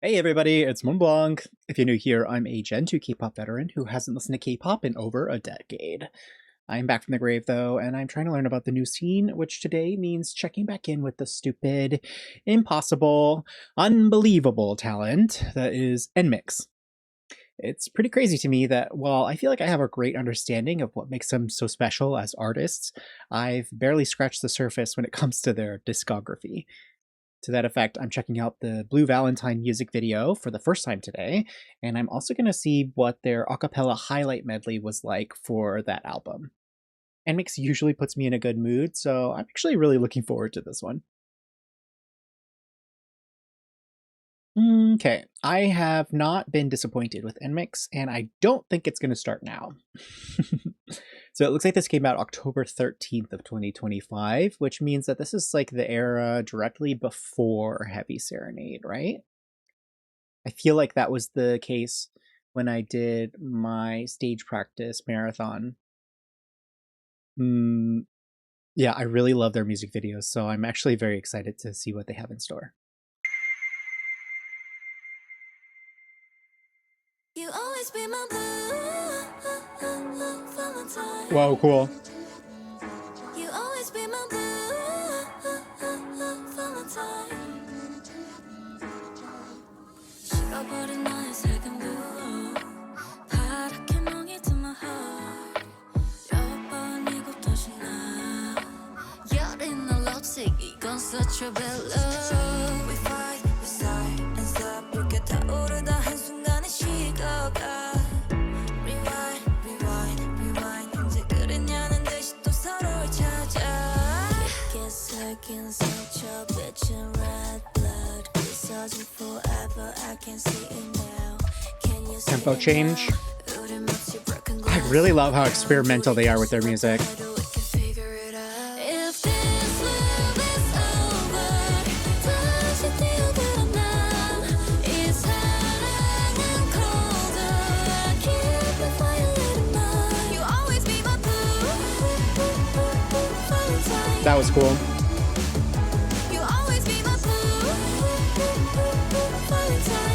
Hey everybody, it's Moonblanc. If you're new here, I'm a Gen 2 K-pop veteran who hasn't listened to K-pop in over a decade. I'm back from the grave though, and I'm trying to learn about the new scene, which today means checking back in with the stupid, impossible, unbelievable talent that is NMIXX. It's pretty crazy to me that while I feel like I have a great understanding of what makes them so special as artists, I've barely scratched the surface when it comes to their discography. To that effect, I'm checking out the Blue Valentine music video for the first time today, and I'm also going to see what their Acapella Highlight Medley was like for that album. NMIXX usually puts me in a good mood, so I'm actually really looking forward to this one. Okay, I have not been disappointed with NMIXX, and I don't think it's going to start now. So it looks like this came out October 13th of 2025, which means that this is like the era directly before Heavy Serenade, right? I feel like that was the case when I did my stage practice marathon. Yeah, I really love their music videos, so I'm actually very excited to see what they have in store. You always be my blue Valentine. Whoa, cool. You always be my blue Valentine. 식어버린 나의 색은 blue. 파랗게 멍이 든 my heart. 몇 번이고 다시 나. 여린 너 lipstick 이건 such a bad love. We fight, we sigh and stop. 불게 타오르다 한순간에 식어가. Rewind, rewind, rewind. 언제 그랬냐는 듯이 또 서로를 찾아. 깊게 새긴 상처 bitchin' red blood. 부서진 forever. I can see it now. Can you see Tempo it change. now? 우리 마치 broken I glass. really love how experimental they are with their music. If this love is over, 다시 뛰어들어나. 이 사랑은 colder. I keep the fire lit mine. You always be my blue Valentine. That was cool. You always be my blue Valentine.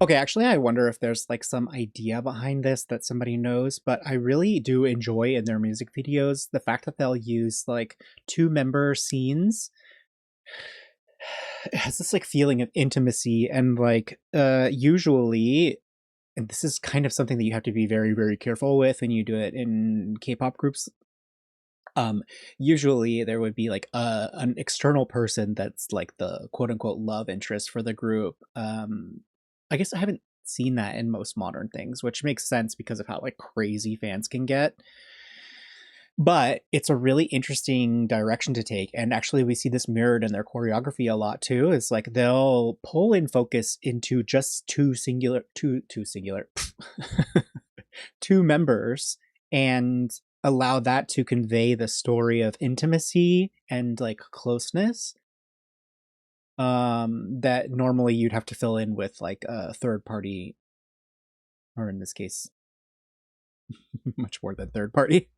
Okay, actually, I wonder if there's like some idea behind this that somebody knows, but I really do enjoy in their music videos the fact that they'll use like two-member scenes. It has this like feeling of intimacy and like usually, and this is kind of something that you have to be very, very careful with when you do it in K-pop groups. Usually there would be like an external person that's like the quote unquote love interest for the group. I guess I haven't seen that in most modern things, which makes sense because of how like crazy fans can get. But it's a really interesting direction to take, and actually we see this mirrored in their choreography a lot too. It's like they'll pull in focus into just two two members and allow that to convey the story of intimacy and like closeness that normally you'd have to fill in with like a third party, or in this case much more than third party.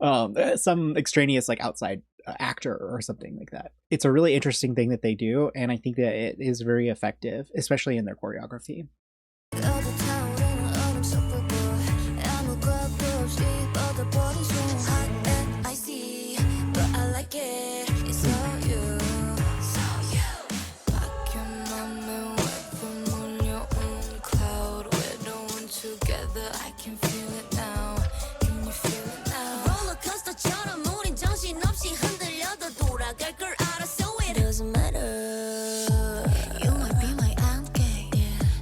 Some extraneous like outside actor or something like that. It's a really interesting thing that they do, and I think that it is very effective, especially in their choreography. Doesn't matter. You might be my end game.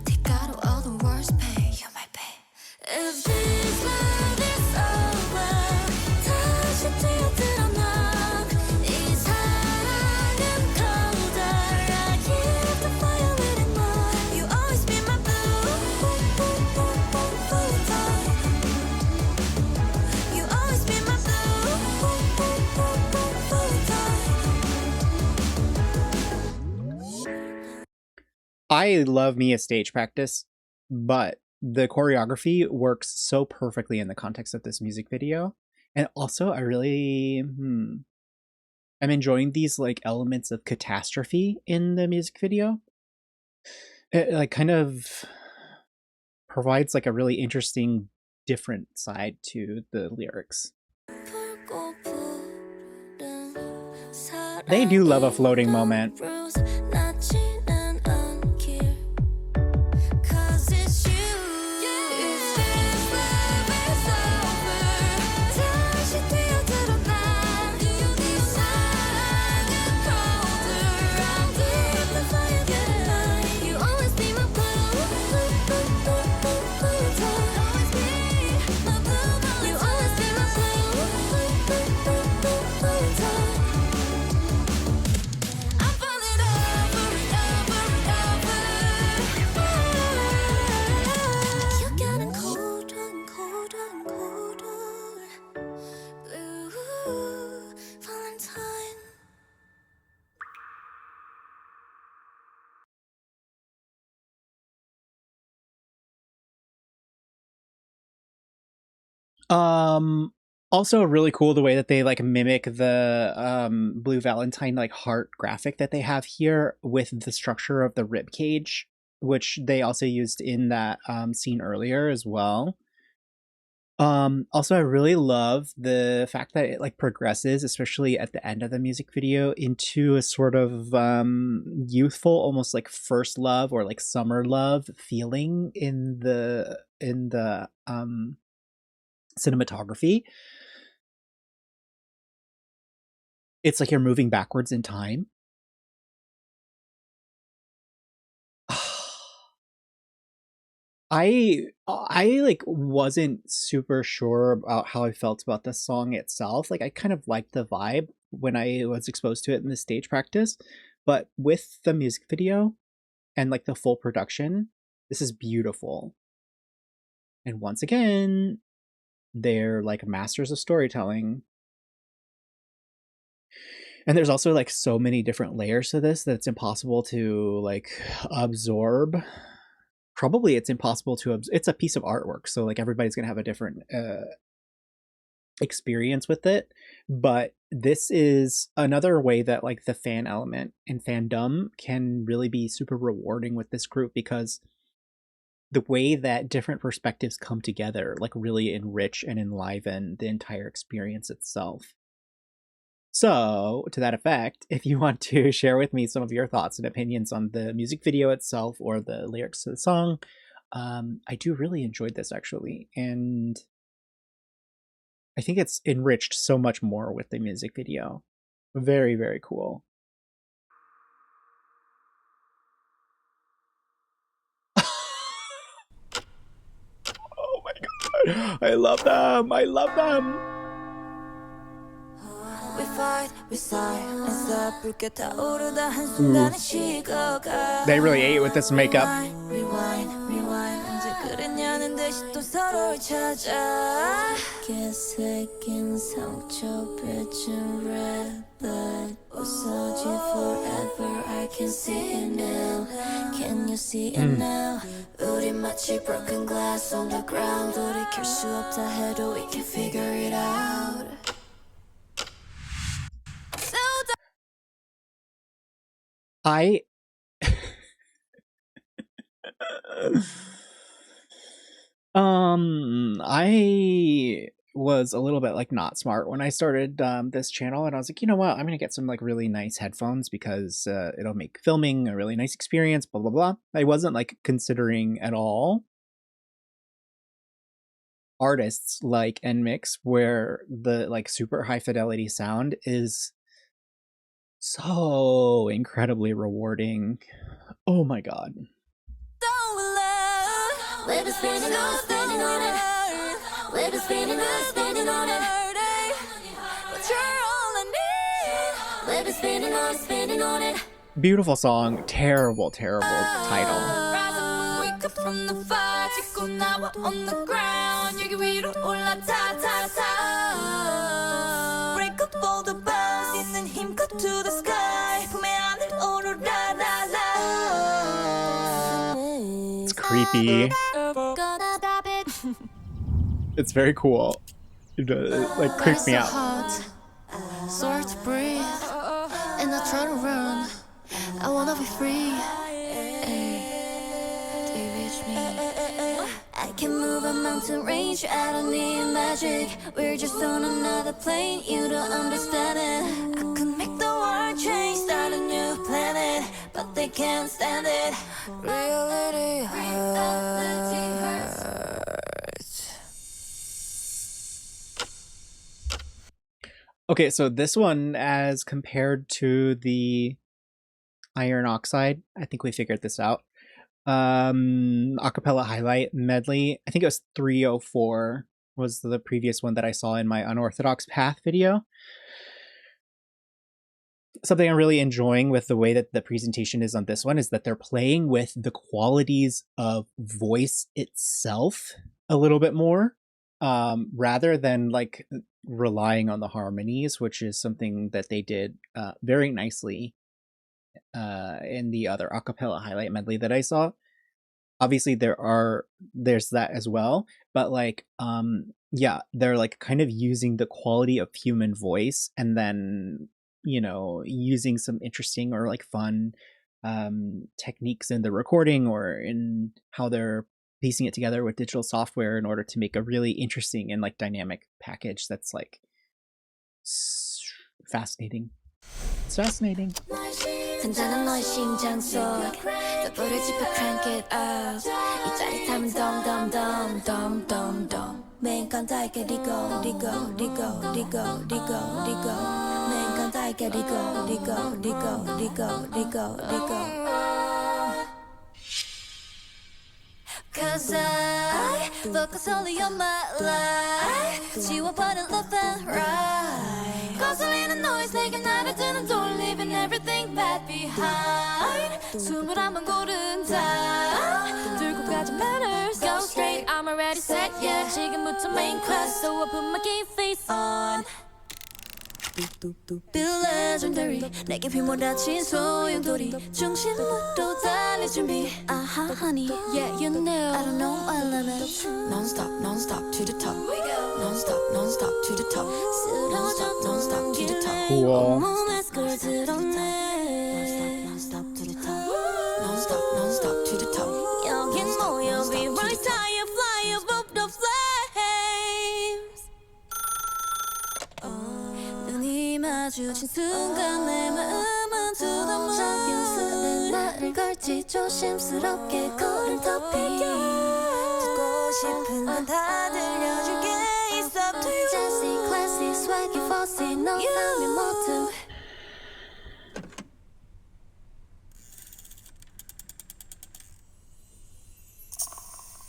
Take out all the worst pain. You might be. If this love is over, 다시 뛰어들어나. 이 사랑은 colder. I keep the fire lit in mine. You always be my blue Valentine. You always be my blue Valentine. I love me a stage practice, but the choreography works so perfectly in the context of this music video. And also I really I'm enjoying these like elements of catastrophe in the music video. It like kind of provides like a really interesting different side to the lyrics. They do love a floating moment. Also really cool the way that they like mimic the Blue Valentine like heart graphic that they have here with the structure of the rib cage, which they also used in that scene earlier as well. Also I really love the fact that it like progresses, especially at the end of the music video, into a sort of youthful, almost like first love or like summer love feeling in the cinematography. It's like you're moving backwards in time. I like wasn't super sure about how I felt about the song itself. Like I kind of liked the vibe when I was exposed to it in the stage practice, but with the music video and like the full production, this is beautiful. And once again, they're like masters of storytelling. And there's also like so many different layers to this that it's impossible to like absorb. Probably it's impossible to it's a piece of artwork, so like everybody's gonna have a different experience with it. But this is another way that like the fan element and fandom can really be super rewarding with this group, because the way that different perspectives come together like really enrich and enliven the entire experience itself. So, to that effect, if you want to share with me some of your thoughts and opinions on the music video itself or the lyrics to the song, I do really enjoyed this actually, and I think it's enriched so much more with the music video. Very, very cool. Oh my god, I love them! I love them! We fight, we sigh, they really ate with this makeup. Can you see it now? 우리 마치 broken glass on the ground. 돌이킬 수 없다 해도 we can figure it out. I I was a little bit like not smart when I started this channel, and I was like, you know what, I'm gonna get some like really nice headphones because it'll make filming a really nice experience, blah blah blah. I wasn't like considering at all artists like NMIXX, where the like super high fidelity sound is so incredibly rewarding. Oh my god. Beautiful song, terrible, terrible title. It's creepy. It's very cool. It like creeps me out. Sort breathe. I'm not trying to run. I wanna be free. Do you reach me? I can move a mountain range. I don't need magic. We're just on another plane. You don't understand it. I could make the world change, start a new planet, but they can't stand it. Reality hurts. Okay, so this one, as compared to the Iron Oxide, I think we figured this out. Acapella Highlight Medley, I think it was 304 was the previous one that I saw in my Unorthodox Path video. Something I'm really enjoying with the way that the presentation is on this one is that they're playing with the qualities of voice itself a little bit more, rather than like relying on the harmonies, which is something that they did very nicely in the other Acapella Highlight Medley that I saw. Obviously there's that as well, but like yeah, they're like kind of using the quality of human voice and then, you know, using some interesting or like fun techniques in the recording or in how they're piecing it together with digital software in order to make a really interesting and like dynamic package that's like fascinating. It's fascinating. 잔잔한 너의 심장 속 더 불을 지펴 crank it up 이 짜릿함은 덤덤덤덤덤덤 매일 간다이게 리고 리고 리고 리고 리고 리고 매일 간다이게 리고 리고 리고 리고 리고 리고 Cause I focus only on my life 지워버린 left and right 거슬리는 noise 내게 나를 드는 door leaving everything back behind 숨을 한번 고른다 들고 가자 matters Go straight I'm already set yeah 지금부터 main class so I put my game face on Feel legendary 내게 휘몰아친 소용돌이 중심으로 달릴 준비 Aha honey yeah you know I don't know my limits Non-stop non-stop to the top Non-stop non-stop to the top Non-stop non-stop to the top Cool. 온몸에 스크를 드러내 Non-stop to the top Non-stop non-stop to the top 여긴 모여 we rise higher fly above the flames 눈이 마주친 순간 내 마음은 to the moon 자연스레 나를 걸지 조심스럽게 걸음 터피 듣고 싶은 건 다 들려줄게 It's up to you Jazzy, classy, swaggy, fussy 너라면 모두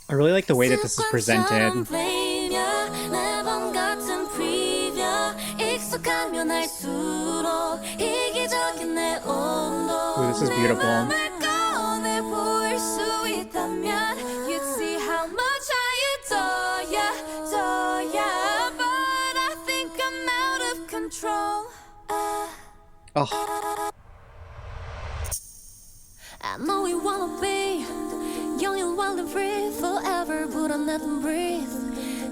I really like the way that this is presented. Ooh, this is beautiful. Oh. I know we wanna be young and wild and free forever but I'm not and breathe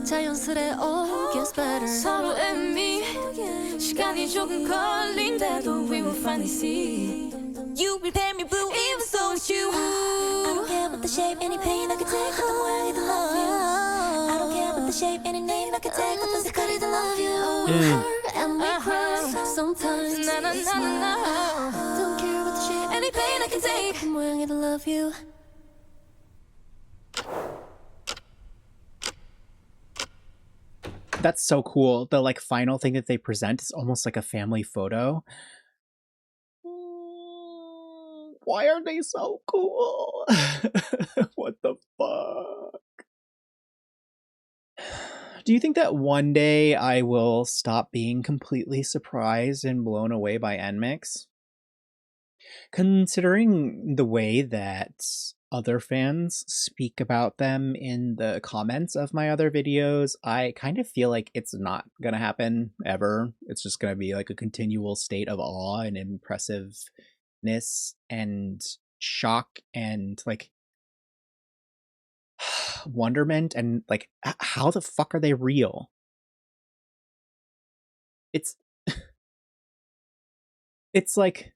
자연스레 all gets better 서로의 미 시간이 조금 걸린대도 we will finally see You prepare me blue even so it's you I don't care about the shape any pain I can take 어떤 모양이든 love you I don't care about the shape any name I can take 어떤 색깔이든 love you We hurt and we cry sometimes na na na na Don't care about the shape any pain I can take 어떤 모양이든 love you That's so cool. The like final thing that they present is almost like a family photo. Why are they so cool? What the fuck? Do you think that one day I will stop being completely surprised and blown away by NMIXX? Considering the way that other fans speak about them in the comments of my other videos, I kind of feel like it's not gonna happen ever. It's just gonna be like a continual state of awe and impressiveness and shock and like wonderment and like how the fuck are they real? It's it's like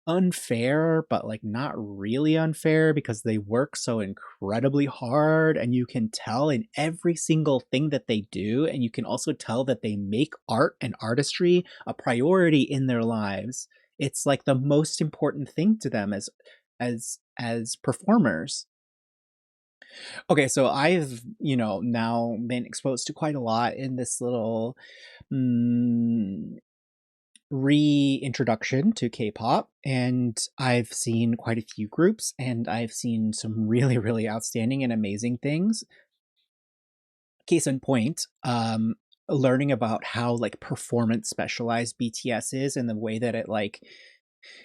unfair, but like not really unfair because they work so incredibly hard and you can tell in every single thing that they do, and you can also tell that they make art and artistry a priority in their lives. It's like the most important thing to them as performers. Okay, so I've, now been exposed to quite a lot in this little mm, reintroduction to K-pop, and I've seen quite a few groups, and I've seen some really, really outstanding and amazing things. Case in point, learning about how like performance specialized BTS is and the way that it like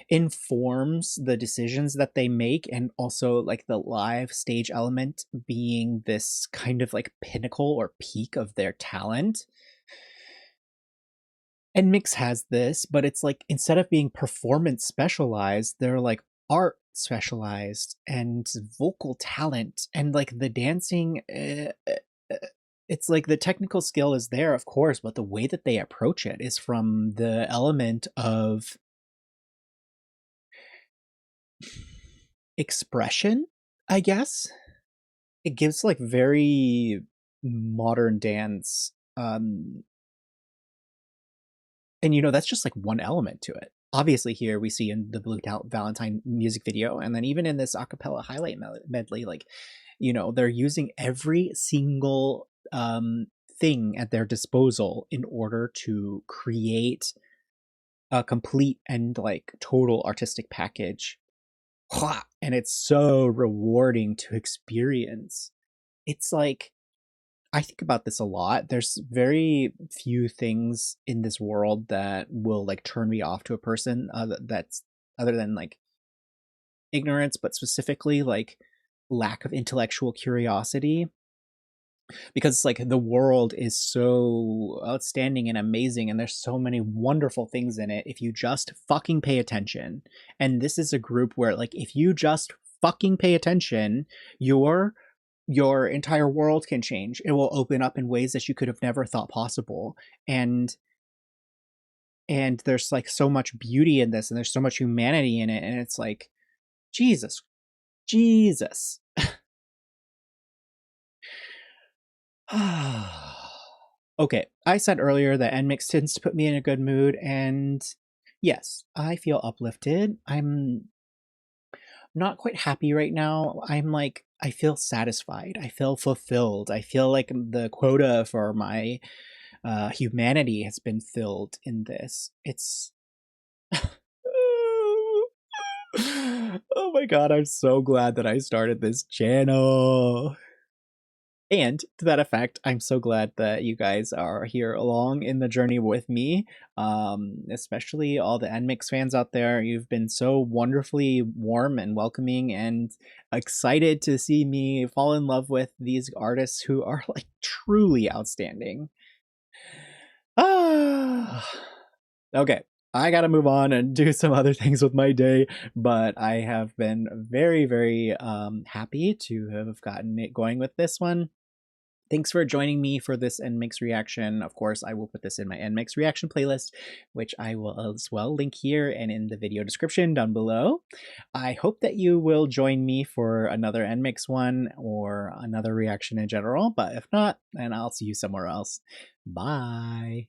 informs the decisions that they make, and also like the live stage element being this kind of like pinnacle or peak of their talent. And Mix has this, but it's like instead of being performance specialized, they're like art specialized and vocal talent, and like the dancing. It's like the technical skill is there, of course, but the way that they approach it is from the element of expression, I guess. It gives like very modern dance. And that's just like one element to it. Obviously, here we see in the Blue Valentine music video, and then even in this Acapella Highlight Medley, like, they're using every single thing at their disposal in order to create a complete and like total artistic package. And it's so rewarding to experience. It's like, I think about this a lot. There's very few things in this world that will like turn me off to a person that's other than like ignorance, but specifically like lack of intellectual curiosity. Because it's like the world is so outstanding and amazing, and there's so many wonderful things in it if you just fucking pay attention. And this is a group where like if you just fucking pay attention, your entire world can change. It will open up in ways that you could have never thought possible. And there's like so much beauty in this, and there's so much humanity in it, and it's like Jesus. Okay, I said earlier that NMIXX tends to put me in a good mood, and yes, I feel uplifted. I'm not quite happy right now. I feel satisfied. I feel fulfilled. I feel like the quota for my humanity has been filled in this. It's. Oh my god, I'm so glad that I started this channel. And to that effect, I'm so glad that you guys are here along in the journey with me, especially all the NMIXX fans out there. You've been so wonderfully warm and welcoming and excited to see me fall in love with these artists who are like truly outstanding. Ah, okay. I gotta move on and do some other things with my day, but I have been very, very happy to have gotten it going with this one. Thanks for joining me for this NMIXX reaction. Of course, I will put this in my NMIXX reaction playlist, which I will as well link here and in the video description down below. I hope that you will join me for another NMIXX one or another reaction in general, but if not, then I'll see you somewhere else. Bye!